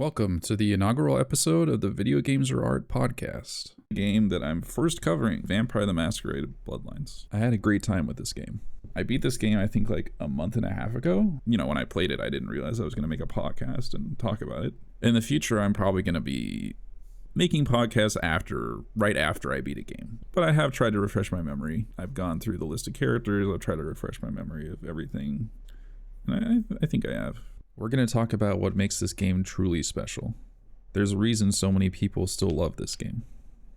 Welcome to the inaugural episode of the Video Games Are Art podcast. The game that I'm first covering, Vampire the Masquerade Bloodlines. I had a great time with this game. I beat this game, I think, like a month and a half ago. You know, when I played it, I didn't realize I was going to make a podcast and talk about it. In the future, I'm probably going to be making podcasts right after I beat a game. But I have tried to refresh my memory. I've gone through the list of characters. I've tried to refresh my memory of everything. And I think I have. We're going to talk about what makes this game truly special. There's a reason so many people still love this game.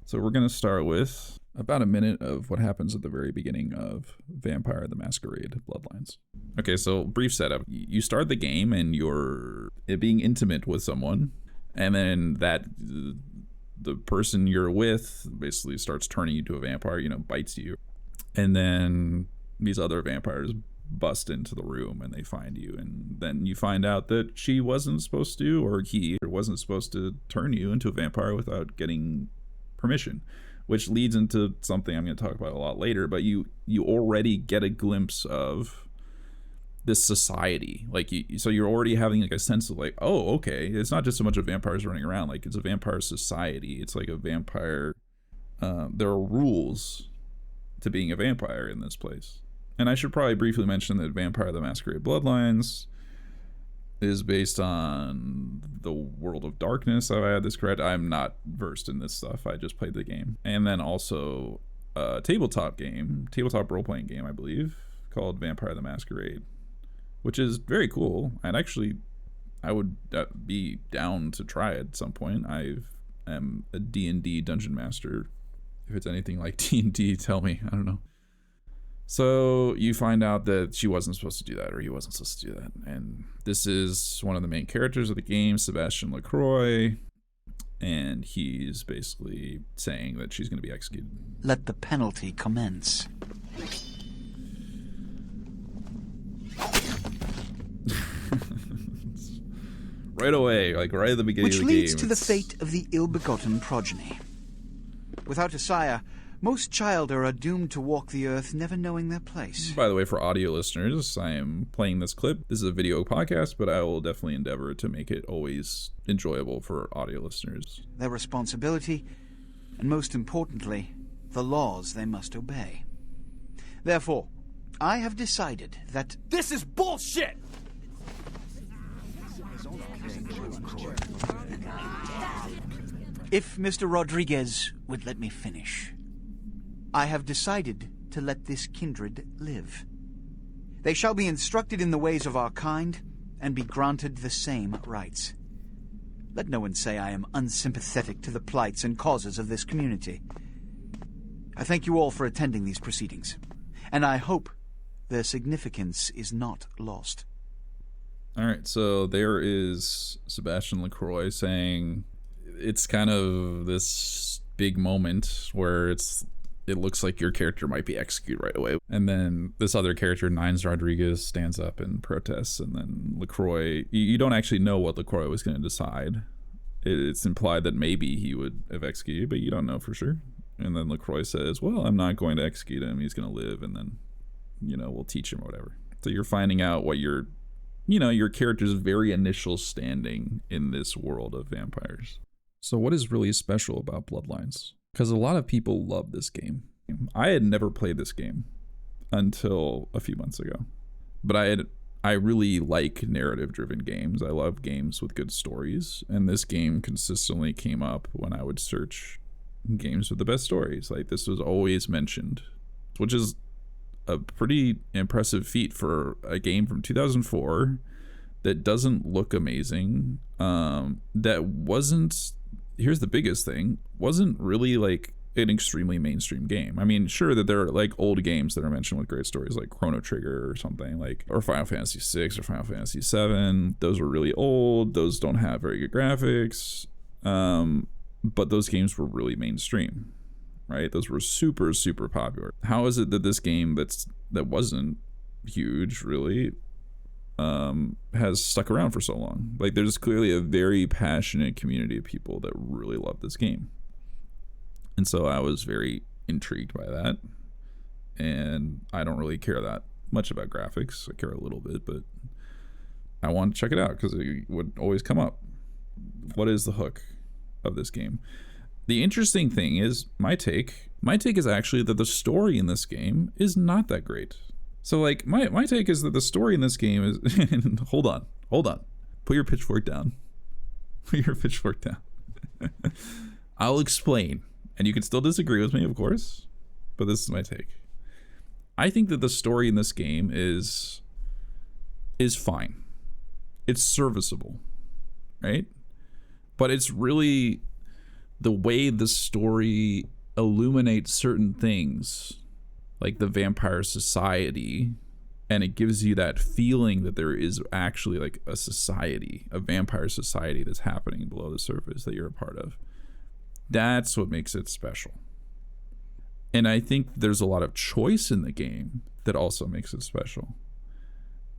So we're going to start with about a minute of what happens at the very beginning of Vampire the Masquerade Bloodlines. Okay, so brief setup. You start the game and you're being intimate with someone, and then the person you're with basically starts turning you to a vampire, bites you. And then these other vampires bust into the room and they find you, and then you find out that she wasn't supposed to, or he wasn't supposed to turn you into a vampire without getting permission, which leads into something I'm going to talk about a lot later. But you already get a glimpse of this society, so you're already having like a sense of like, oh, okay, it's not just so much of vampires running around, like it's a vampire society. It's like a vampire, there are rules to being a vampire in this place. And I should probably briefly mention that Vampire the Masquerade Bloodlines is based on the World of Darkness, if I had this correct. I'm not versed in this stuff. I just played the game. And then also a tabletop role-playing game, I believe, called Vampire the Masquerade, which is very cool. And actually, I would be down to try it at some point. I am a D&D dungeon master. If it's anything like D&D, tell me. I don't know. So you find out that she wasn't supposed to do that, or he wasn't supposed to do that. And this is one of the main characters of the game, Sebastian LaCroix, and he's basically saying that she's going to be executed. Let the penalty commence. Right away, like right at the beginning of the game. Which leads to the fate of the ill-begotten progeny. Without a sire, most childer are doomed to walk the earth, never knowing their place. By the way, for audio listeners, I am playing this clip. This is a video podcast, but I will definitely endeavor to make it always enjoyable for audio listeners. Their responsibility, and most importantly, the laws they must obey. Therefore, I have decided that... This is bullshit! If Mr. Rodriguez would let me finish... I have decided to let this kindred live. They shall be instructed in the ways of our kind and be granted the same rights. Let no one say I am unsympathetic to the plights and causes of this community. I thank you all for attending these proceedings, and I hope their significance is not lost. All right, so there is Sebastian LaCroix saying it's kind of this big moment where it looks like your character might be executed right away. And then this other character, Nines Rodriguez, stands up and protests. And then LaCroix, you don't actually know what LaCroix was going to decide. It's implied that maybe he would have executed, but you don't know for sure. And then LaCroix says, well, I'm not going to execute him. He's going to live, and then, we'll teach him or whatever. So you're finding out what your character's very initial standing in this world of vampires. So what is really special about Bloodlines? Because a lot of people love this game. I had never played this game until a few months ago. But I really like narrative-driven games. I love games with good stories. And this game consistently came up when I would search games with the best stories. Like, this was always mentioned, which is a pretty impressive feat for a game from 2004 that doesn't look amazing, that wasn't... Here's the biggest thing, wasn't really like an extremely mainstream game. I mean, sure that there are like old games that are mentioned with great stories, like Chrono Trigger or something, or Final Fantasy VI or Final Fantasy VII. Those are really old. Those don't have very good graphics. But those games were really mainstream, right? Those were super, super popular. How is it that this game that wasn't huge really has stuck around for so long? Like, there's clearly a very passionate community of people that really love this game, and so I was very intrigued by that. And I don't really care that much about graphics. I care a little bit, but I wanted to check it out because it would always come up. what is the hook of this game? The interesting thing is my take is actually that the story in this game is not that great. So like my take is that the story in this game is hold on. Put your pitchfork down. I'll explain. And you can still disagree with me, of course, but this is my take. I think that the story in this game is fine. It's serviceable, right? But it's really the way the story illuminates certain things, like the vampire society, and it gives you that feeling that there is actually like a society, a vampire society that's happening below the surface that you're a part of. That's what makes it special. And I think there's a lot of choice in the game that also makes it special.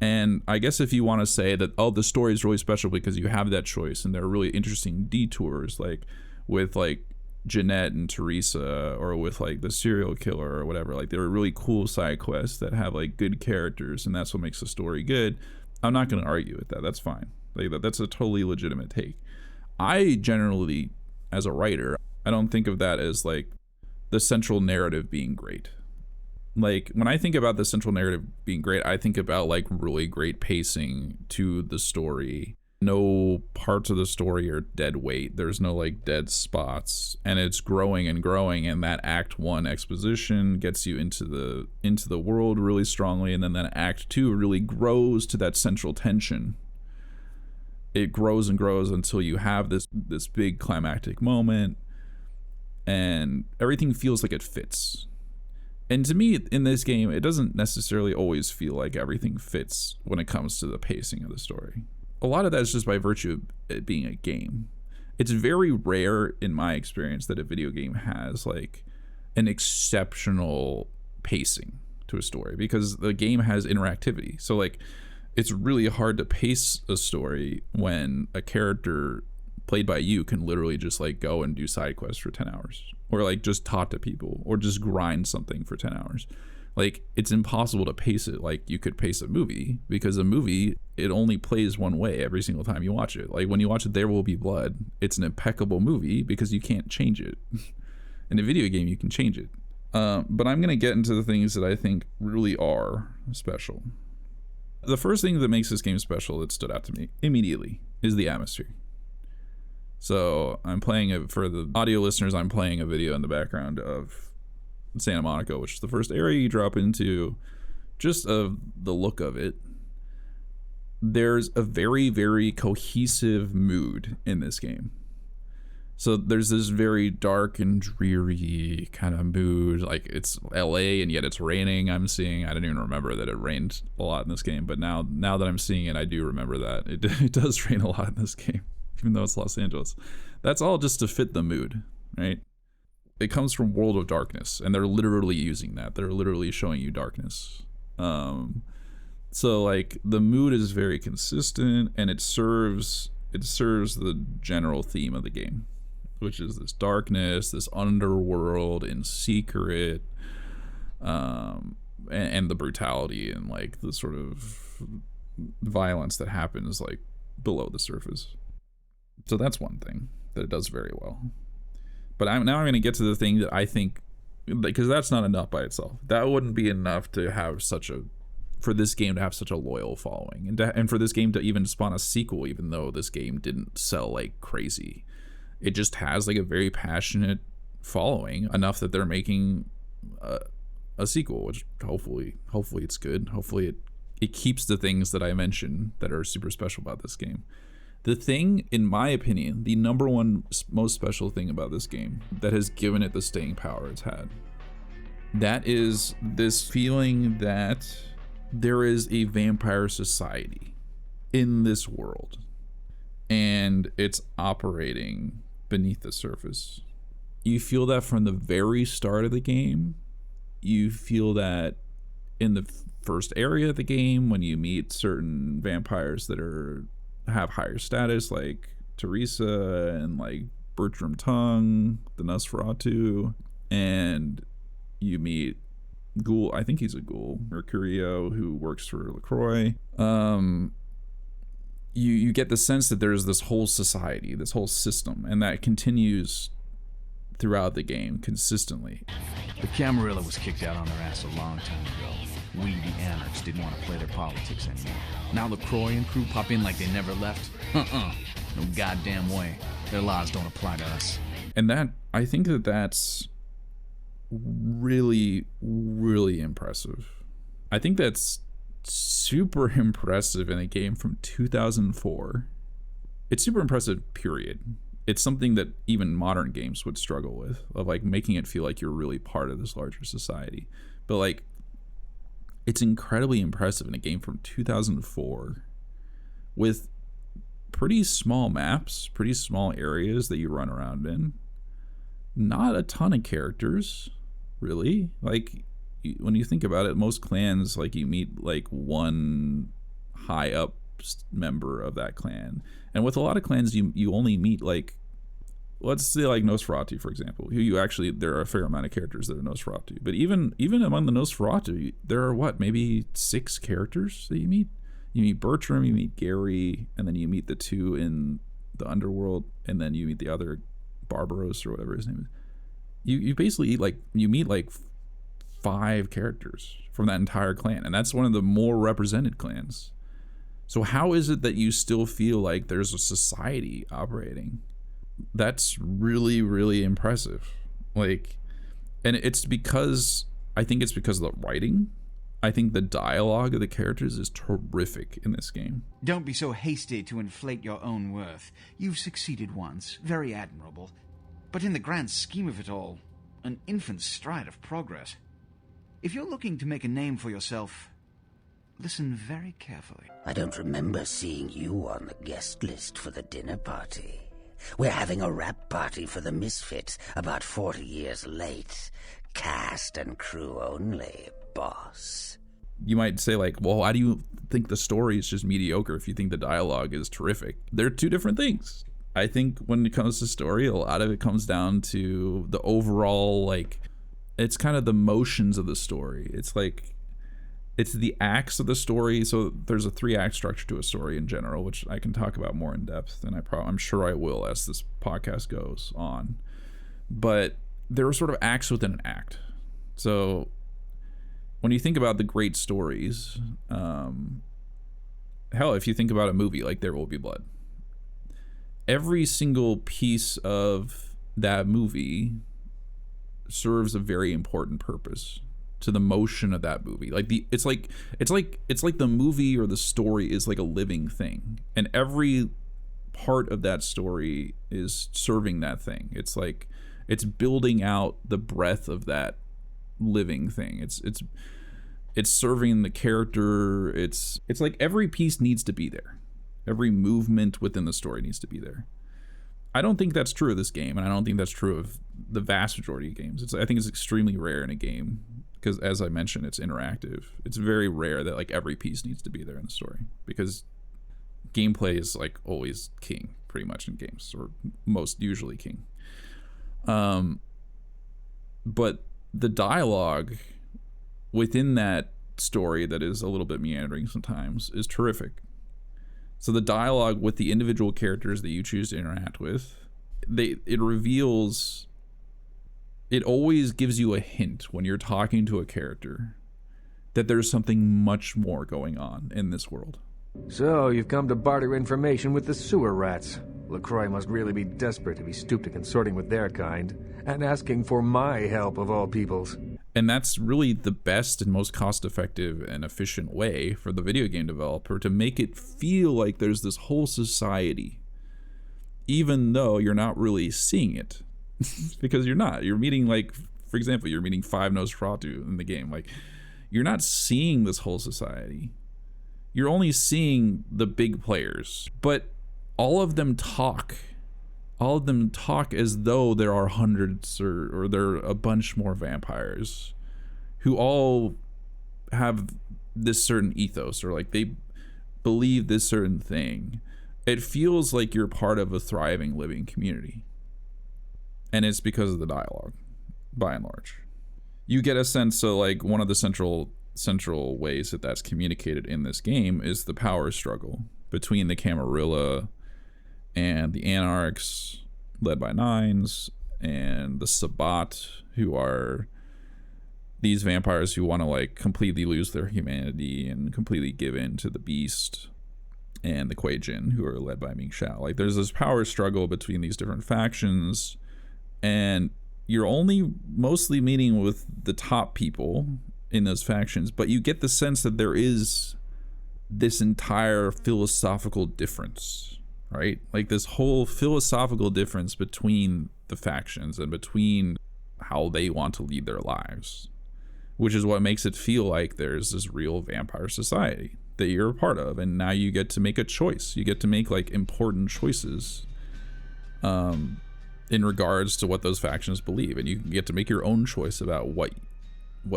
And I guess if you want to say that, oh, the story is really special because you have that choice and there are really interesting detours, like with like Jeanette and Teresa, or with like the serial killer or whatever, like there are really cool side quests that have like good characters, and that's what makes the story good. I'm not going to argue with that. That's fine. Like that's a totally legitimate take. I generally, as a writer, I don't think of that as like the central narrative being great. Like when I think about the central narrative being great, I think about like really great pacing to the story. No parts of the story are dead weight. There's no like dead spots, and it's growing and growing, and that act 1 exposition gets you into the world really strongly, and then that act 2 really grows to that central tension. It grows and grows until you have this big climactic moment, and everything feels like it fits. And to me, in this game, it doesn't necessarily always feel like everything fits when it comes to the pacing of the story. A lot of that is just by virtue of it being a game. It's very rare in my experience that a video game has like an exceptional pacing to a story, because the game has interactivity. So like it's really hard to pace a story when a character played by you can literally just like go and do side quests for 10 hours, or like just talk to people, or just grind something for 10 hours. Like it's impossible to pace it like you could pace a movie, because a movie, it only plays one way every single time you watch it. Like when you watch There Will Be Blood, it's an impeccable movie because you can't change it. In a video game, you can change it. But I'm going to get into the things that I think really are special. The first thing that makes this game special that stood out to me immediately is the atmosphere. So I'm playing it for the audio listeners. I'm playing a video in the background of Santa Monica, which is the first area you drop into. Just of the look of it, there's a very, very cohesive mood in this game. So there's this very dark and dreary kind of mood, like it's LA and yet it's raining. I didn't even remember that it rained a lot in this game, but now that I'm seeing it, I do remember that it does rain a lot in this game, even though it's Los Angeles. That's all just to fit the mood, right? It comes from World of Darkness, and they're literally using that. They're literally showing you darkness. So like the mood is very consistent, and it serves the general theme of the game, which is this darkness, this underworld in secret, and the brutality and like the sort of violence that happens like below the surface. So that's one thing that it does very well. But I'm going to get to the thing that I think, because that's not enough by itself. That wouldn't be enough to have for this game to have such a loyal following, and for this game to even spawn a sequel, even though this game didn't sell like crazy. It just has like a very passionate following, enough that they're making a sequel, which hopefully it's good. Hopefully it keeps the things that I mentioned that are super special about this game. The thing, in my opinion, the number one most special thing about this game that has given it the staying power it's had, that is this feeling that there is a vampire society in this world, and it's operating beneath the surface. You feel that from the very start of the game. You feel that in the first area of the game when you meet certain vampires that have higher status, like Teresa and like Bertram Tongue, the Nosferatu, and you meet Ghoul, I think he's a ghoul, Mercurio, who works for LaCroix. you get the sense that there's this whole society, this whole system, and that continues throughout the game consistently. The Camarilla was kicked out on their ass a long time ago. We, the Anarchs, didn't want to play their politics anymore. Now LaCroix and crew pop in like they never left? No goddamn way. Their laws don't apply to us. And that, I think that's really, really impressive. I think that's super impressive in a game from 2004. It's super impressive, period. It's something that even modern games would struggle with, of like making it feel like you're really part of this larger society. But like, it's incredibly impressive in a game from 2004 with pretty small maps, pretty small areas that you run around in. Not a ton of characters, really. Like, when you think about it, most clans, like, you meet like one high up member of that clan, and with a lot of clans you only meet, like, let's say like Nosferatu, for example, who you actually, there are a fair amount of characters that are Nosferatu, but even among the Nosferatu, there are what, maybe 6 characters that you meet. You meet Bertram, you meet Gary, and then you meet the 2 in the underworld, and then you meet the other, Barbaros or whatever his name is. You basically you meet like 5 characters from that entire clan, and that's one of the more represented clans. So how is it that you still feel like there's a society operating? That's really, really impressive. Like, and it's because, I think it's because of the writing. I think the dialogue of the characters is terrific in this game. Don't be so hasty to inflate your own worth. You've succeeded once, very admirable. But in the grand scheme of it all, an infant stride of progress. If you're looking to make a name for yourself, listen very carefully. I don't remember seeing you on the guest list for the dinner party. We're having a wrap party for the Misfits, about 40 years late. Cast and crew only, boss. You might say like, well, why do you think the story is just mediocre if you think the dialogue is terrific? They're 2 different things. I think when it comes to story, a lot of it comes down to the overall, like, it's kind of the motions of the story. It's like, it's the acts of the story. So there's a 3-act structure to a story in general, which I can talk about more in depth, and I'm sure I will as this podcast goes on. But there are sort of acts within an act. So when you think about the great stories, hell, if you think about a movie like There Will Be Blood, every single piece of that movie serves a very important purpose to the motion of that movie. Like it's like the movie or the story is like a living thing, and every part of that story is serving that thing. It's like it's building out the breadth of that living thing. It's serving the character. It's like every piece needs to be there. Every movement within the story needs to be there. I don't think that's true of this game, and I don't think that's true of the vast majority of games. I think it's extremely rare in a game because, as I mentioned, it's interactive. It's very rare that like every piece needs to be there in the story, because gameplay is like always king pretty much in games, or most usually king. But the dialogue within that story that is a little bit meandering sometimes is terrific. So the dialogue with the individual characters that you choose to interact with, it reveals, it always gives you a hint when you're talking to a character that there's something much more going on in this world. So, you've come to barter information with the sewer rats. LaCroix must really be desperate if he stooped to consorting with their kind, and asking for my help of all peoples. And that's really the best and most cost-effective and efficient way for the video game developer to make it feel like there's this whole society, even though you're not really seeing it. Because you're not. You're meeting, like, for example, you're meeting 5 Nosferatu in the game. Like, you're not seeing this whole society. You're only seeing the big players. But all of them talk. All of them talk as though there are hundreds or there are a bunch more vampires who all have this certain ethos, or like they believe this certain thing. It feels like you're part of a thriving, living community. And it's because of the dialogue, by and large. You get a sense of like one of the central ways that that's communicated in this game is the power struggle between the Camarilla and the Anarchs, led by Nines, and the Sabbat, who are these vampires who want to like completely lose their humanity and completely give in to the beast, and the Kuei-jin, who are led by Ming Shao. Like, there's this power struggle between these different factions, and you're only mostly meeting with the top people in those factions, but you get the sense that there is this entire philosophical difference, right? Like, this whole philosophical difference between the factions and between how they want to lead their lives, which is what makes it feel like there's this real vampire society that you're a part of, and now you get to make a choice. You get to make like important choices in regards to what those factions believe, and you get to make your own choice about what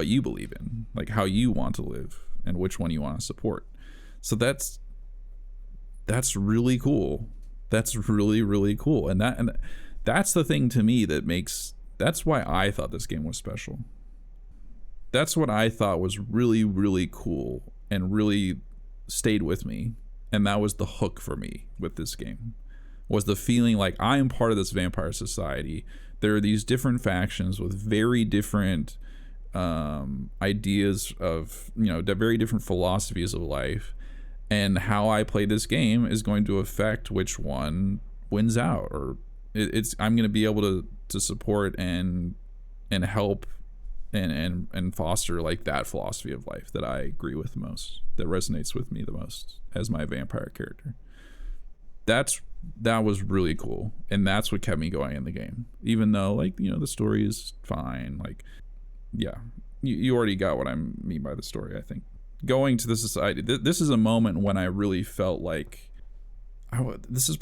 you believe in, like how you want to live and which one you want to support. So that's really cool. That's really, really cool. And that's the thing to me that's why I thought this game was special. That's what I thought was really, really cool and really stayed with me. And that was the hook for me with this game, was the feeling like I am part of this vampire society. There are these different factions with very different ideas of, very different philosophies of life. And how I play this game is going to affect which one wins out, or I'm going to be able to support and help and foster like that philosophy of life that I agree with the most, that resonates with me the most as my vampire character. That was really cool, and that's what kept me going in the game, even though like the story is fine. Like, yeah, you already got what I mean by the story. I think going to the society, this is a moment when I really felt like this is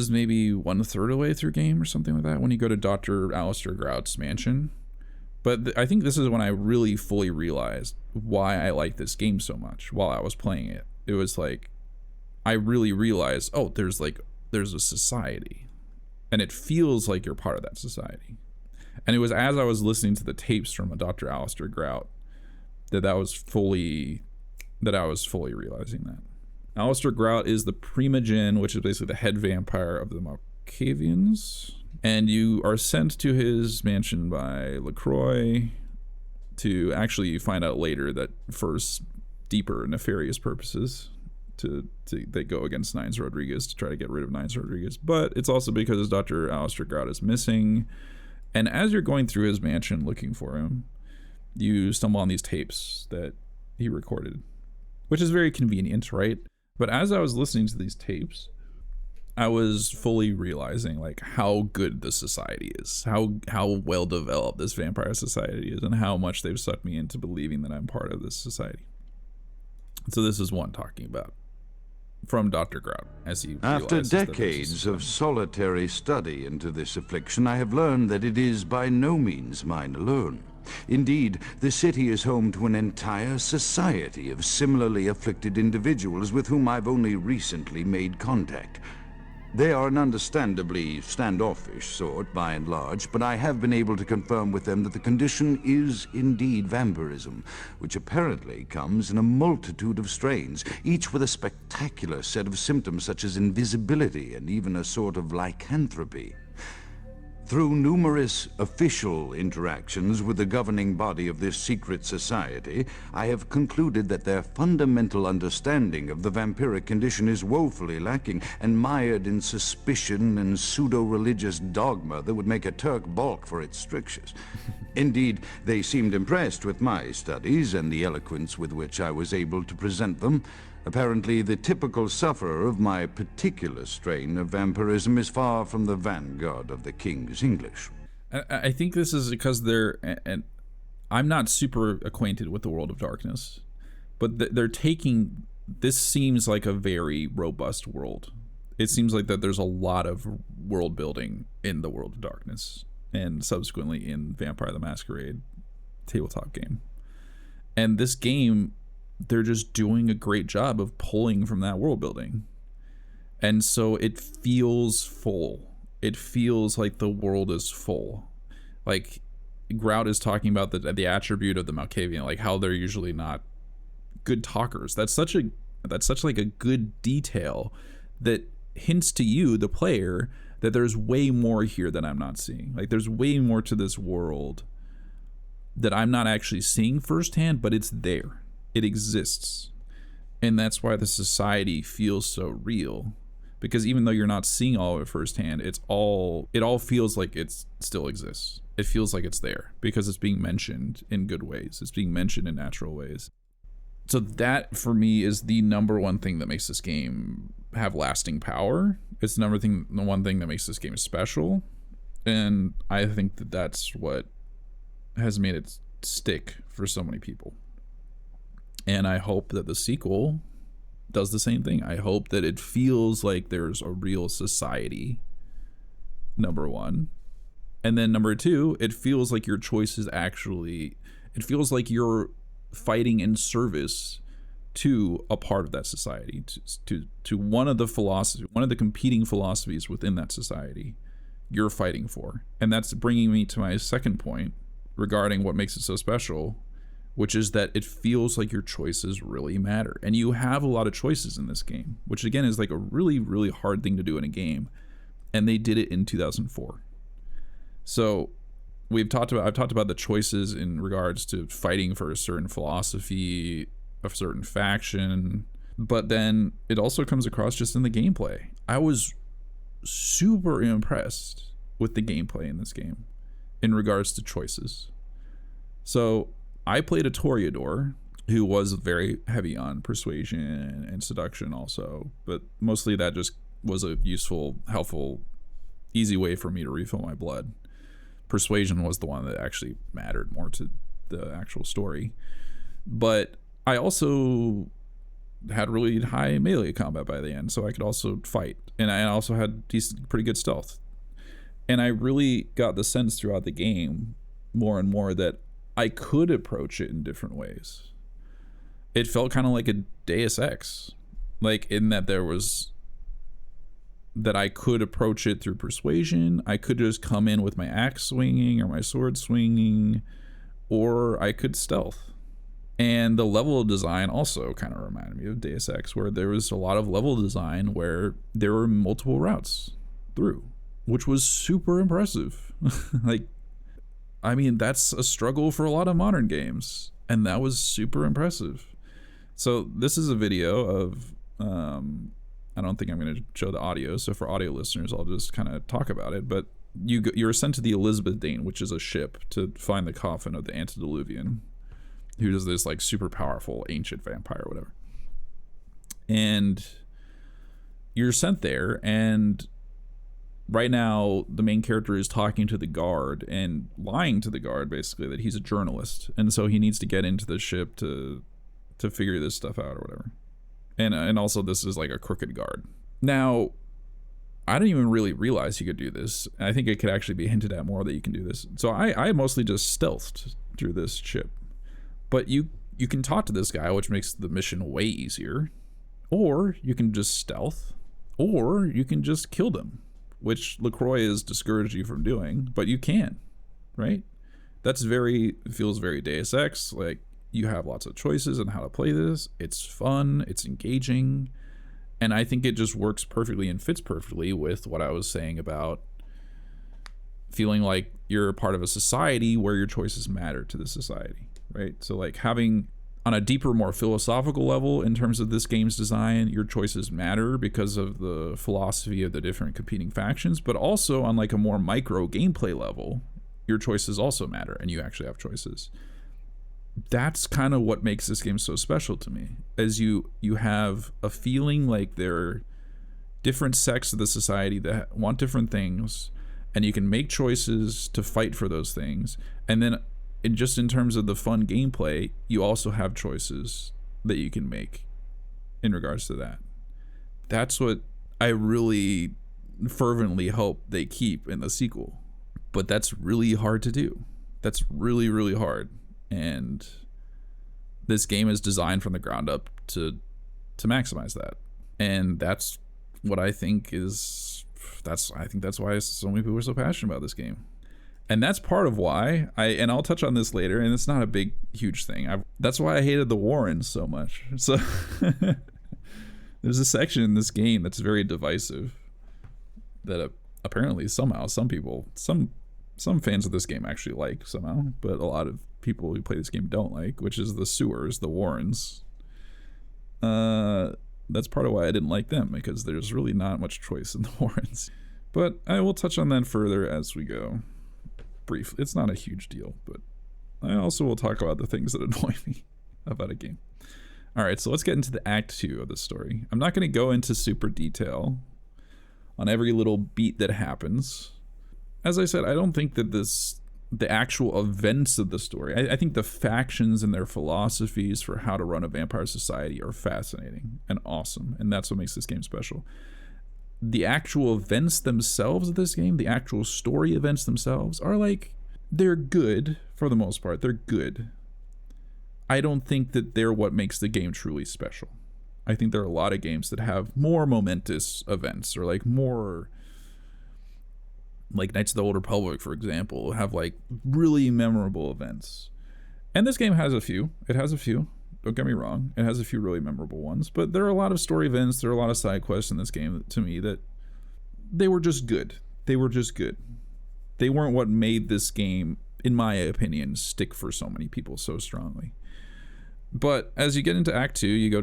maybe 1/3 of the way through game or something like that, when you go to Dr. Alistair Grout's mansion. But I think this is when I really fully realized why I like this game so much while I was playing it. It was like, I really realized, oh, there's a society, and it feels like you're part of that society. And it was as I was listening to the tapes from Dr. Alistair Grout that I was fully realizing that. Alistair Grout is the Primogen, which is basically the head vampire of the Malkavians. And you are sent to his mansion by LaCroix to actually find out later that for deeper nefarious purposes they go against Nines Rodriguez to try to get rid of Nines Rodriguez. But it's also because Dr. Alistair Grout is missing. And as you're going through his mansion looking for him, you stumble on these tapes that he recorded, which is very convenient, right? But as I was listening to these tapes, I was fully realizing like how good the society is, how well developed this vampire society is, and how much they've sucked me into believing that I'm part of this society. So this is one talking about from Dr. Grout as he After decades of solitary study into this affliction, I have learned that it is by no means mine alone. Indeed, the city is home to an entire society of similarly afflicted individuals with whom I've only recently made contact. They are an understandably standoffish sort, by and large, but I have been able to confirm with them that the condition is indeed vampirism, which apparently comes in a multitude of strains, each with a spectacular set of symptoms such as invisibility and even a sort of lycanthropy. Through numerous official interactions with the governing body of this secret society, I have concluded that their fundamental understanding of the vampiric condition is woefully lacking and mired in suspicion and pseudo-religious dogma that would make a Turk balk for its strictures. Indeed, they seemed impressed with my studies and the eloquence with which I was able to present them. Apparently, the typical sufferer of my particular strain of vampirism is far from the vanguard of the King's English. I think this is because and I'm not super acquainted with the World of Darkness, but they're taking, this seems like a very robust world. It seems like that there's a lot of world building in the World of Darkness, and subsequently in Vampire the Masquerade tabletop game. And this game, they're just doing a great job of pulling from that world building. And so it feels full. It feels like the world is full. Like, Grout is talking about the attribute of the Malkavian, like how they're usually not good talkers. That's such a That's such like a good detail that hints to you, the player, that there's way more here that I'm not seeing. Like there's way more to this world that I'm not actually seeing firsthand, but it's there. It exists. And that's why the society feels so real. Because even though you're not seeing all of it firsthand, it all feels like it still exists. It feels like it's there because it's being mentioned in good ways. It's being mentioned in natural ways. So that for me is the number one thing that makes this game have lasting power. It's the one thing that makes this game special. And I think that that's what has made it stick for so many people. And I hope that the sequel does the same thing. I hope that it feels like there's a real society, number one. And then number two, it feels like your choices it feels like you're fighting in service to a part of that society, to one of the competing philosophies within that society you're fighting for. And that's bringing me to my second point regarding what makes it so special, which is that it feels like your choices really matter. And you have a lot of choices in this game, which again is like a really, really hard thing to do in a game. And they did it in 2004. So I've talked about the choices in regards to fighting for a certain philosophy, a certain faction, but then it also comes across just in the gameplay. I was super impressed with the gameplay in this game in regards to choices. So I played a Toreador who was very heavy on persuasion and seduction also, but mostly that just was a useful, helpful, easy way for me to refill my blood. Persuasion was the one that actually mattered more to the actual story. But I also had really high melee combat by the end, so I could also fight. And I also had pretty good stealth. And I really got the sense throughout the game more and more that I could approach it in different ways. It felt kind of like a Deus Ex, like in that that I could approach it through persuasion. I could just come in with my axe swinging or my sword swinging, or I could stealth. And the level design also kind of reminded me of Deus Ex, where there was a lot of level design where there were multiple routes through, which was super impressive. Like, I mean, that's a struggle for a lot of modern games, and that was super impressive. So this is a video of, I don't think I'm going to show the audio, so for audio listeners, I'll just kind of talk about it. But you're sent to the Elizabeth Dane, which is a ship, to find the coffin of the antediluvian, who is this like super powerful ancient vampire or whatever. And you're sent there, and right now the main character is talking to the guard and lying to the guard basically that he's a journalist, and so he needs to get into the ship to figure this stuff out or whatever. And also this is like a crooked guard. Now, I didn't even really realize you could do this. I think it could actually be hinted at more that you can do this. So I mostly just stealthed through this ship. But you can talk to this guy, which makes the mission way easier. Or you can just stealth. Or you can just kill them, which LaCroix has discouraged you from doing, but you can, right? Feels very Deus Ex, like you have lots of choices on how to play this. It's fun, it's engaging, and I think it just works perfectly and fits perfectly with what I was saying about feeling like you're a part of a society where your choices matter to the society, right? So like having, on a deeper, more philosophical level in terms of this game's design, your choices matter because of the philosophy of the different competing factions, but also on like a more micro gameplay level, your choices also matter and you actually have choices. That's kind of what makes this game so special to me, as you have a feeling like there are different sects of the society that want different things, and you can make choices to fight for those things, and then just in terms of the fun gameplay, you also have choices that you can make in regards to that. That's what I really fervently hope they keep in the sequel, but that's really hard to do. That's really, really hard. And this game is designed from the ground up to maximize that, and that's what I think that's why so many people are so passionate about this game. And that's part of why and I'll touch on this later, and it's not a huge thing. That's why I hated the Warrens so much. So There's a section in this game that's very divisive that apparently somehow some fans of this game actually like somehow, but a lot of people who play this game don't like, which is the sewers, the Warrens. That's part of why I didn't like them, because there's really not much choice in the Warrens. But I will touch on that further as we go. Briefly, it's not a huge deal, but I also will talk about the things that annoy me about a game. Alright, so let's get into the Act 2 of the story. I'm not going to go into super detail on every little beat that happens. As I said, I don't think that the actual events of the story, I think the factions and their philosophies for how to run a vampire society are fascinating and awesome, and that's what makes this game special. The actual events themselves of this game, the actual story events themselves, are like, they're good for the most part. They're good. I don't think that they're what makes the game truly special. I think there are a lot of games that have more momentous events, or like more, like Knights of the Old Republic, for example, have like really memorable events. And this game has a few. It has a few. Don't get me wrong. It has a few really memorable ones. But there are a lot of story events. There are a lot of side quests in this game, to me, that they were just good. They were just good. They weren't what made this game, in my opinion, stick for so many people so strongly. But as you get into Act 2, you go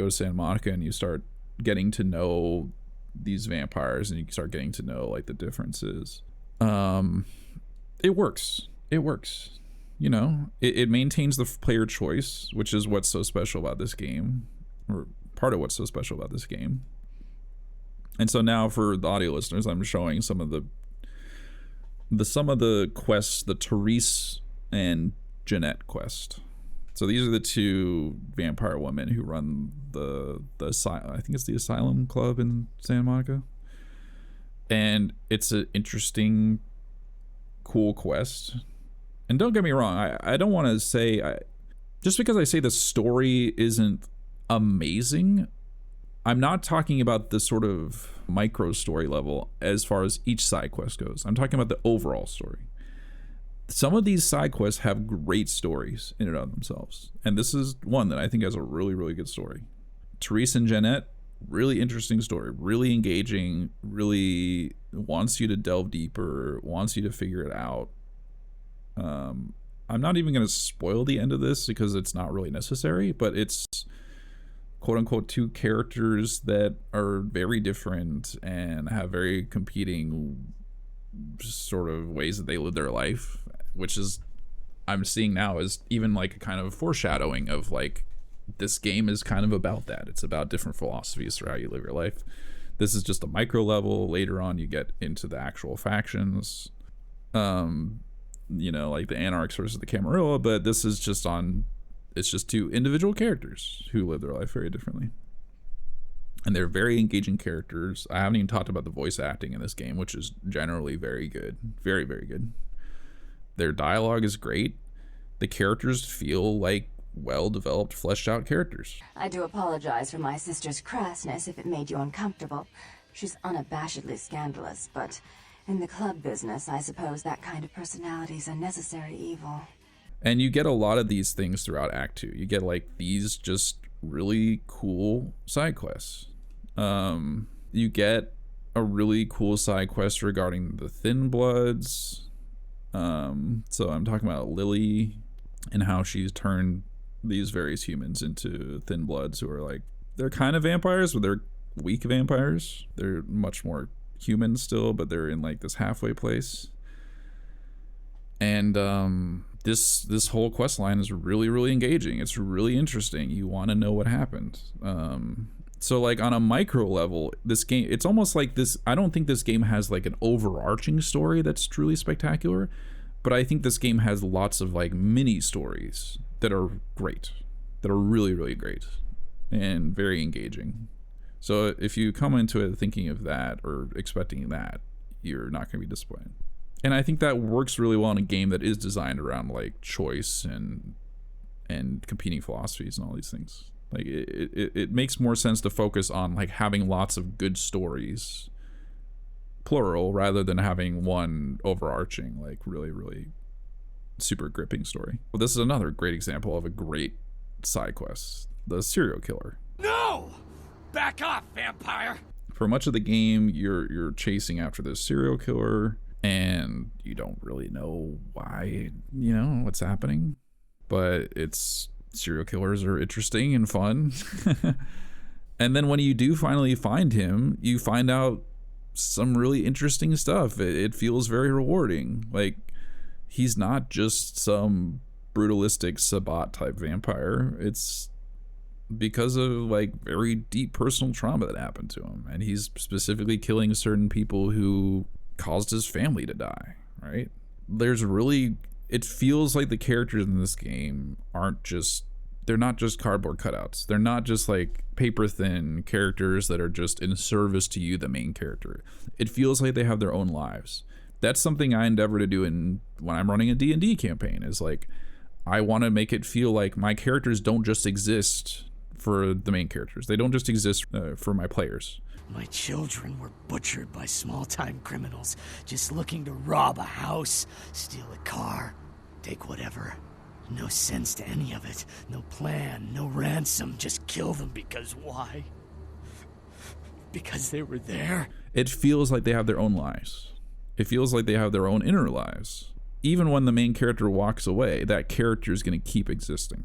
to Santa Monica and you start getting to know these vampires, and you start getting to know like the differences. It works. It works. You know, it maintains the player choice, which is what's so special about this game, or part of what's so special about this game. And so now for the audio listeners, I'm showing some of the quests, the Therese and Jeanette quest. So these are the two vampire women who run the asylum. I think it's the Asylum Club in Santa Monica. And it's an interesting, cool quest. And don't get me wrong, I don't want to say, just because I say the story isn't amazing, I'm not talking about the sort of micro story level as far as each side quest goes. I'm talking about the overall story. Some of these side quests have great stories in and of themselves, and this is one that I think has a really, really good story. Therese and Jeanette, really interesting story, really engaging, really wants you to delve deeper, wants you to figure it out. I'm not even going to spoil the end of this because it's not really necessary, but it's quote-unquote two characters that are very different and have very competing sort of ways that they live their life, which is, I'm seeing now, is even like a kind of foreshadowing of like, this game is kind of about that. It's about different philosophies for how you live your life. This is just a micro level. Later on you get into the actual factions, you know, like the Anarchs versus the Camarilla, but this is just it's just two individual characters who live their life very differently. And they're very engaging characters. I haven't even talked about the voice acting in this game, which is generally very good. Very, very good. Their dialogue is great. The characters feel like well-developed, fleshed-out characters. I do apologize for my sister's crassness if it made you uncomfortable. She's unabashedly scandalous, but in the club business, I suppose that kind of personality is a necessary evil. And you get a lot of these things throughout Act 2. You get like these just really cool side quests. You get a really cool side quest regarding the Thin Bloods. So I'm talking about Lily and how she's turned these various humans into Thin Bloods who are like, they're kind of vampires, but they're weak vampires. They're much more human still, but they're in like this halfway place. And this whole quest line is really, really engaging. It's really interesting. You want to know what happened. So like on a micro level, this game, it's almost like this, I don't think this game has like an overarching story that's truly spectacular, but I think this game has lots of like mini stories that are great, that are really, really great and very engaging. So if you come into it thinking of that or expecting that, you're not going to be disappointed. And I think that works really well in a game that is designed around like choice and competing philosophies and all these things. Like it makes more sense to focus on like having lots of good stories, plural, rather than having one overarching, like really, really super gripping story. Well, this is another great example of a great side quest, the serial killer. No! Back off, vampire! For much of the game, you're chasing after this serial killer, and you don't really know why, what's happening. But serial killers are interesting and fun. And then when you do finally find him, you find out some really interesting stuff. It feels very rewarding. Like, he's not just some brutalistic Sabbat type vampire. It's because of like very deep personal trauma that happened to him, and he's specifically killing certain people who caused his family to die, right? It feels like the characters in this game they're not just cardboard cutouts. They're not just like paper thin characters that are just in service to you, the main character. It feels like they have their own lives. That's something I endeavor to do when I'm running a D&D campaign, is like, I want to make it feel like my characters don't just exist for the main characters. They don't just exist for my players. My children were butchered by small-time criminals just looking to rob a house, steal a car, take whatever. No sense to any of it. No plan, no ransom. Just kill them because why? Because they were there? It feels like they have their own lives. It feels like they have their own inner lives. Even when the main character walks away, that character is going to keep existing.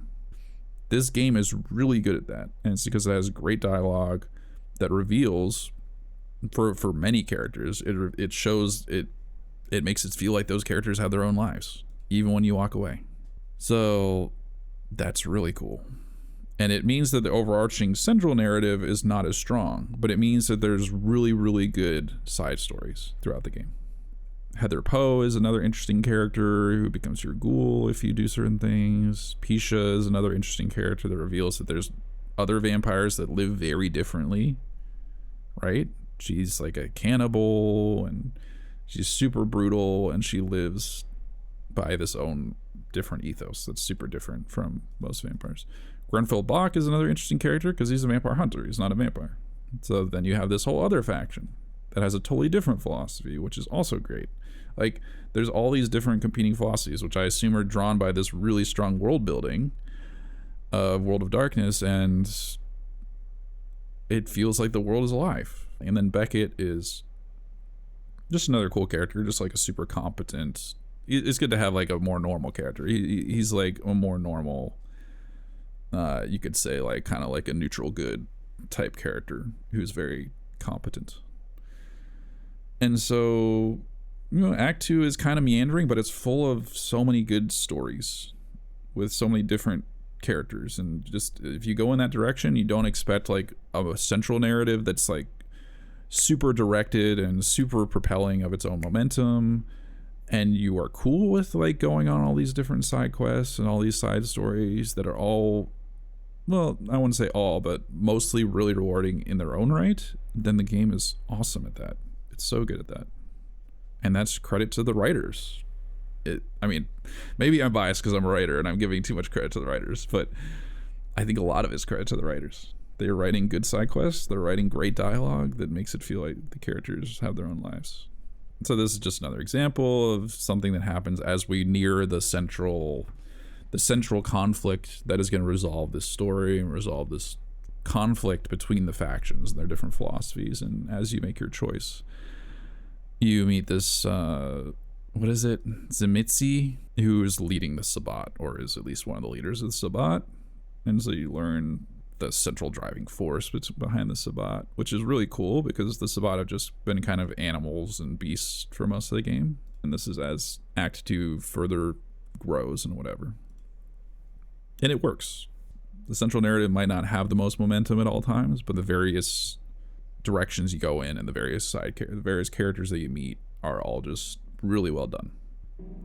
This game is really good at that, and it's because it has great dialogue that reveals, for many characters, it shows it makes it feel like those characters have their own lives, even when you walk away. So that's really cool. And it means that the overarching central narrative is not as strong, but it means that there's really, really good side stories throughout the game. Heather Poe is another interesting character who becomes your ghoul if you do certain things. Pisha is another interesting character that reveals that there's other vampires that live very differently, right? She's like a cannibal, and she's super brutal, and she lives by this own different ethos that's super different from most vampires. Grenfell Bach is another interesting character because he's a vampire hunter. He's not a vampire. So then you have this whole other faction that has a totally different philosophy, which is also great. Like, there's all these different competing philosophies, which I assume are drawn by this really strong world building of World of Darkness, and it feels like the world is alive. And then Beckett is just another cool character, just like a super competent. It's good to have like a more normal character. He's like a more normal, you could say, like kind of like a neutral good type character who's very competent. And so, Act 2 is kind of meandering, but it's full of so many good stories with so many different characters. And just, if you go in that direction, you don't expect like a central narrative that's like super directed and super propelling of its own momentum. And you are cool with like going on all these different side quests and all these side stories that are all, well, I wouldn't say all, but mostly really rewarding in their own right. Then the game is awesome at that. It's so good at that. And that's credit to the writers. I mean, maybe I'm biased because I'm a writer and I'm giving too much credit to the writers, but I think a lot of it's credit to the writers. They're writing good side quests. They're writing great dialogue that makes it feel like the characters have their own lives. So this is just another example of something that happens as we near the central conflict that is going to resolve this story and resolve this conflict between the factions and their different philosophies. And as you make your choice, you meet this what is it, Zemitzi, who is leading the Sabbat, or is at least one of the leaders of the Sabbat. And so you learn the central driving force behind the Sabbat, which is really cool because the Sabbat have just been kind of animals and beasts for most of the game. And this is as Act 2 further grows and whatever. And it works. The central narrative might not have the most momentum at all times, but the various directions you go in and the various characters that you meet are all just really well done.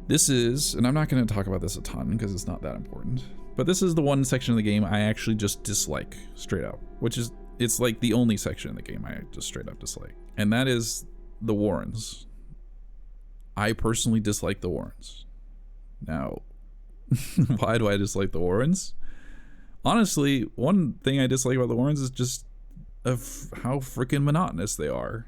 This is, and I'm not going to talk about this a ton because it's not that important, but this is the one section of the game I actually just dislike straight up, which is, it's like the only section in the game I just straight up dislike, and that is the Warrens. I personally dislike the Warrens. Now, why do I dislike the Warrens? Honestly, one thing I dislike about the Warrens is just of how freaking monotonous they are.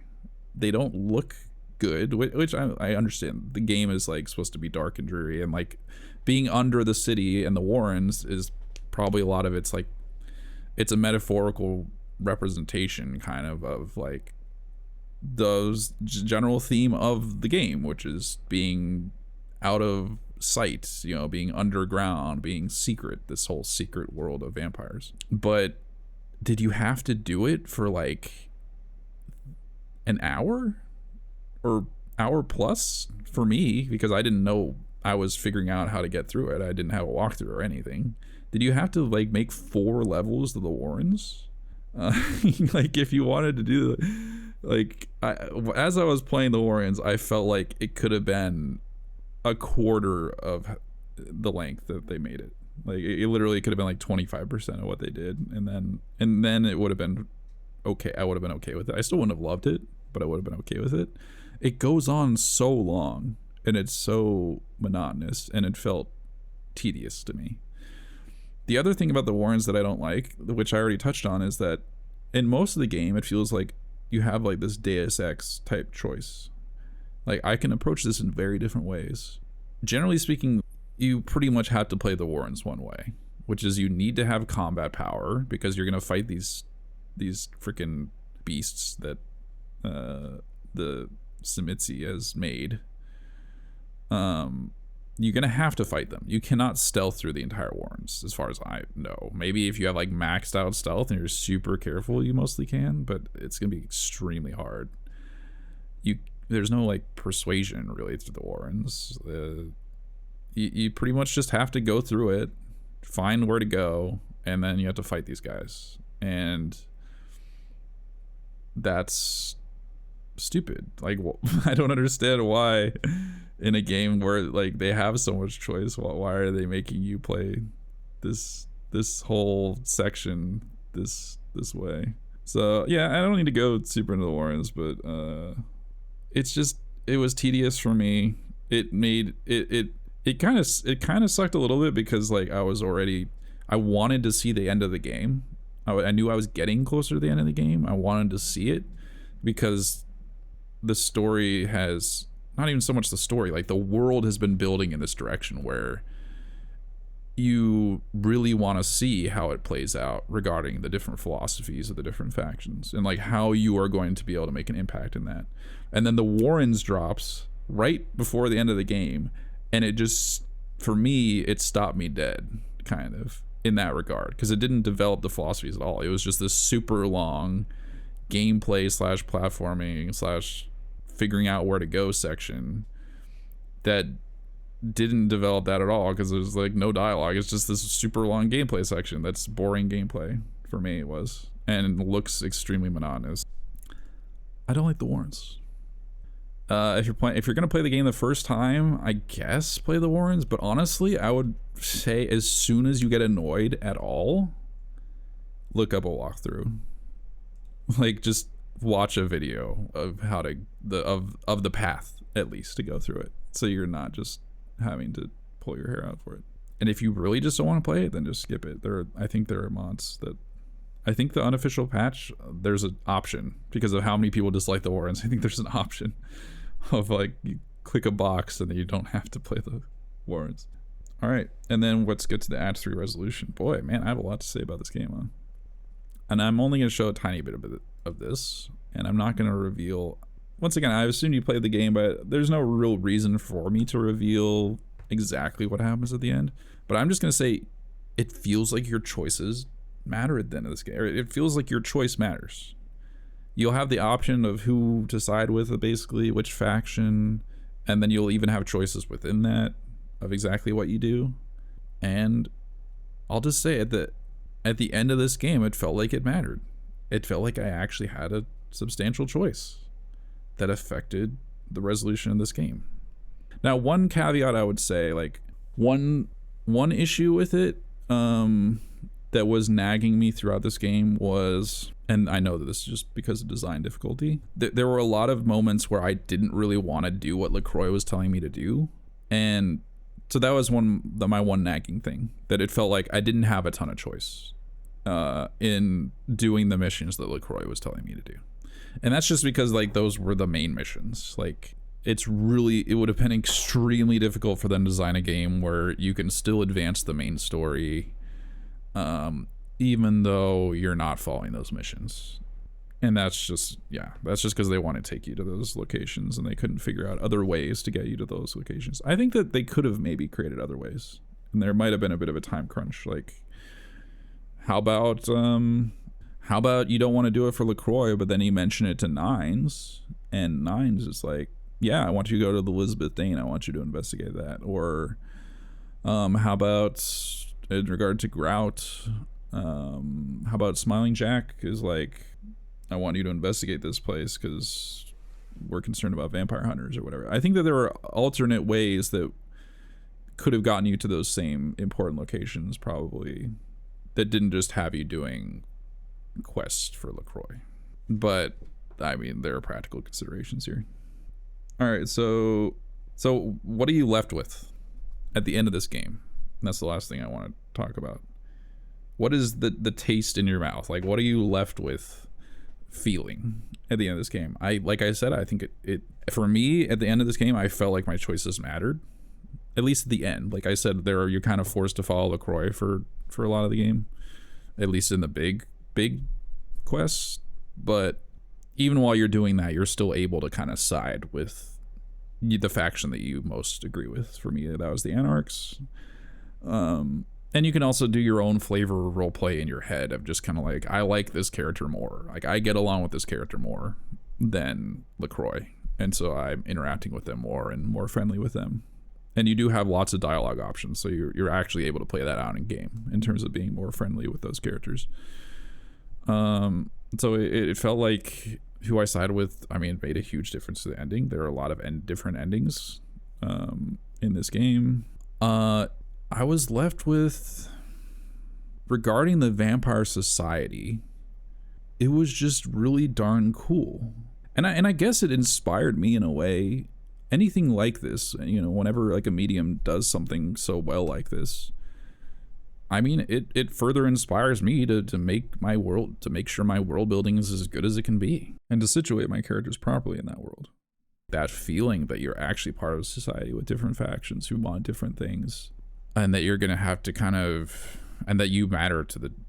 They don't look good, which I understand. The game is like supposed to be dark and dreary, and like being under the city and the Warrens is probably a lot of it's like, it's a metaphorical representation kind of like those general theme of the game, which is being out of sight, you know, being underground, being secret, this whole secret world of vampires. But did you have to do it for like an hour or hour plus for me? Because I didn't know, I was figuring out how to get through it. I didn't have a walkthrough or anything. Did you have to like make 4 levels of the Warrens? Like if you wanted to do like, as I was playing the Warrens, I felt like it could have been a quarter of the length that they made it. Like it literally could have been like 25% of what they did, and then it would have been okay. I would have been okay with it. I still wouldn't have loved it, but I would have been okay with it. It goes on so long and it's so monotonous, and it felt tedious to me. The other thing about the Warrens that I don't like, which I already touched on, is that in most of the game it feels like you have like this Deus Ex type choice. Like I can approach this in very different ways. Generally speaking, you pretty much have to play the Warrens one way, which is you need to have combat power because you're gonna fight these freaking beasts that the Simitsi has made. You're gonna have to fight them. You cannot stealth through the entire Warrens, as far as I know. Maybe if you have like maxed out stealth and you're super careful, you mostly can, but it's gonna be extremely hard. There's no like persuasion really through the Warrens. You pretty much just have to go through it, find where to go, and then you have to fight these guys. And that's stupid. Like, I don't understand why in a game where like they have so much choice, why are they making you play this whole section this way? So yeah, I don't need to go super into the Warrens, but it was tedious for me. It kind of sucked a little bit because like I wanted to see the end of the game. I knew I was getting closer to the end of the game. I wanted to see it because the story has, not even so much the story, like the world has been building in this direction where you really want to see how it plays out regarding the different philosophies of the different factions and like how you are going to be able to make an impact in that. And then the Warrens drops right before the end of the game, and it just, for me, it stopped me dead kind of in that regard, because it didn't develop the philosophies at all. It was just this super long gameplay / platforming / figuring out where to go section that didn't develop that at all, because there's like no dialogue. It's just this super long gameplay section that's boring gameplay for me. It was, and it looks extremely monotonous. I don't like the Warrens. If you're gonna play the game the first time, I guess play the Warrens, but honestly I would say as soon as you get annoyed at all, look up a walkthrough. Like just watch a video of how to of the path, at least, to go through it, so you're not just having to pull your hair out for it. And if you really just don't want to play it, then just skip it. I think there are mods that, I think the unofficial patch, there's an option because of how many people dislike the Warrens. I think there's an option of like you click a box and then you don't have to play the Warrens. All right, and then let's get to the Act 3 resolution. Boy, man, I have a lot to say about this game, huh? And I'm only going to show a tiny bit of this, and I'm not going to reveal. Once again, I assume you played the game, but there's no real reason for me to reveal exactly what happens at the end. But I'm just going to say it feels like your choices matter at the end of this game. It feels like your choice matters. You'll have the option of who to side with, basically, which faction, and then you'll even have choices within that of exactly what you do. And I'll just say at the end of this game, it felt like it mattered. It felt like I actually had a substantial choice that affected the resolution of this game. Now, one caveat I would say, like one issue with it that was nagging me throughout this game was, and I know that this is just because of design difficulty, there were a lot of moments where I didn't really want to do what LaCroix was telling me to do. And so that was my one nagging thing, that it felt like I didn't have a ton of choice in doing the missions that LaCroix was telling me to do. And that's just because like those were the main missions. Like it would have been extremely difficult for them to design a game where you can still advance the main story even though you're not following those missions. And that's just, yeah, that's just because they want to take you to those locations and they couldn't figure out other ways to get you to those locations. I think that they could have maybe created other ways, and there might have been a bit of a time crunch. Like, how about you don't want to do it for LaCroix, but then you mention it to Nines, and Nines is like, yeah, I want you to go to the Elizabeth Dane, I want you to investigate that. Or how about in regard to Grout, how about Smiling Jack is like, I want you to investigate this place because we're concerned about vampire hunters or whatever. I think that there are alternate ways that could have gotten you to those same important locations, probably, that didn't just have you doing quests for LaCroix. But I mean, there are practical considerations here. All right, so what are you left with at the end of this game? And that's the last thing I want to talk about. What is the taste in your mouth? Like, what are you left with feeling at the end of this game? Like I said, I think it for me at the end of this game, I felt like my choices mattered, at least at the end. Like I said, you're kind of forced to follow LaCroix for a lot of the game, at least in the big quests. But even while you're doing that, you're still able to kind of side with the faction that you most agree with. For me, that was the Anarchs. And you can also do your own flavor roleplay in your head of just kind of like, I like this character more. Like, I get along with this character more than LaCroix. And so I'm interacting with them more and more friendly with them. And you do have lots of dialogue options. So you're actually able to play that out in game in terms of being more friendly with those characters. So it felt like who I sided with, I mean, made a huge difference to the ending. There are a lot of different endings in this game. I was left with, regarding the Vampire Society, it was just really darn cool. And I guess it inspired me in a way. Anything like this, you know, whenever like a medium does something so well like this, I mean, it further inspires me to make my world, to make sure my world building is as good as it can be, and to situate my characters properly in that world. That feeling that you're actually part of a society with different factions who want different things, and that you're gonna have to kind of, and that you matter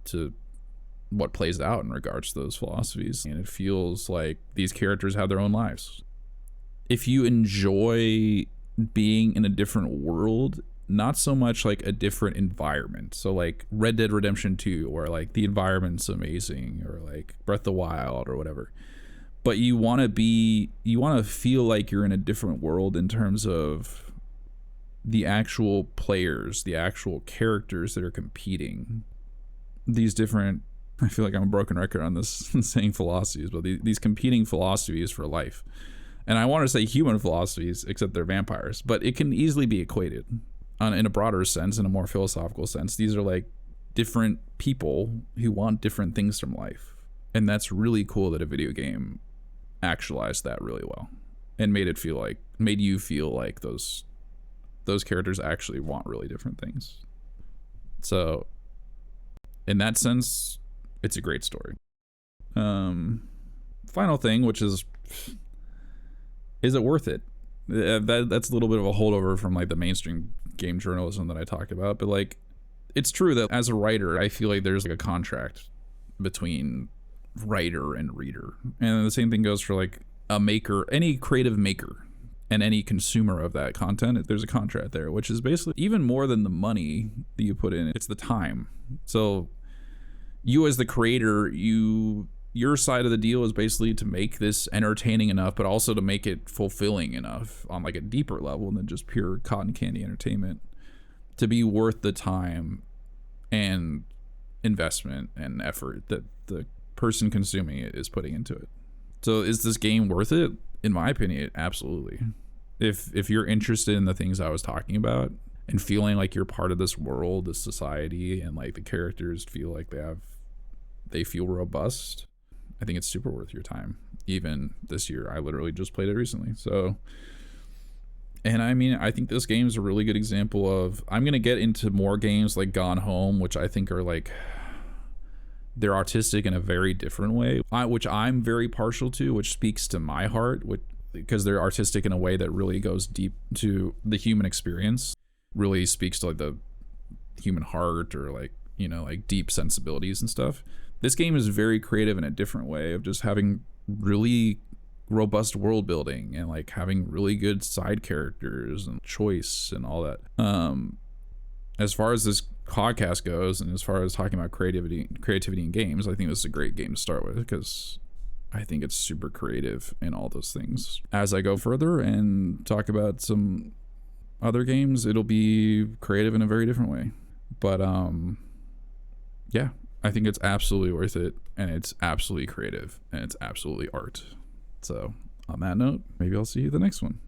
to what plays out in regards to those philosophies. And it feels like these characters have their own lives. If you enjoy being in a different world, not so much like a different environment, so like Red Dead Redemption 2, where like the environment's amazing, or like Breath of the Wild or whatever, but you want to feel like you're in a different world in terms of the actual players, the actual characters that are competing. These different, I feel like I'm a broken record on this saying philosophies, but these competing philosophies for life. And I want to say human philosophies, except they're vampires, but it can easily be equated in a broader sense, in a more philosophical sense. These are like different people who want different things from life. And that's really cool that a video game actualized that really well and made you feel like those characters actually want really different things. So in that sense, it's a great story. Final thing, which is it worth it? That's a little bit of a holdover from like the mainstream game journalism that I talked about, but like, it's true that as a writer, I feel like there's like a contract between writer and reader, and the same thing goes for like a maker, any creative maker, and any consumer of that content. There's a contract there, which is basically even more than the money that you put in, it's the time. So you as the creator, your side of the deal is basically to make this entertaining enough, but also to make it fulfilling enough on like a deeper level than just pure cotton candy entertainment, to be worth the time and investment and effort that the person consuming it is putting into it. So is this game worth it? In my opinion, absolutely. If you're interested in the things I was talking about and feeling like you're part of this world, this society, and like the characters feel like they feel robust, I think it's super worth your time. Even this year, I literally just played it recently. So, and I mean, I think this game is a really good example of, I'm gonna get into more games like Gone Home, which I think are like, they're artistic in a very different way, which I'm very partial to, which speaks to my heart, because they're artistic in a way that really goes deep to the human experience, really speaks to like the human heart, or like you know, like deep sensibilities and stuff. This game is very creative in a different way of just having really robust world building and like having really good side characters and choice and all that. As far as this podcast goes, and as far as talking about creativity in games, I think this is a great game to start with because I think it's super creative in all those things. As I go further and talk about some other games, it'll be creative in a very different way. But yeah, I think it's absolutely worth it, and it's absolutely creative, and it's absolutely art. So on that note, maybe I'll see you the next one.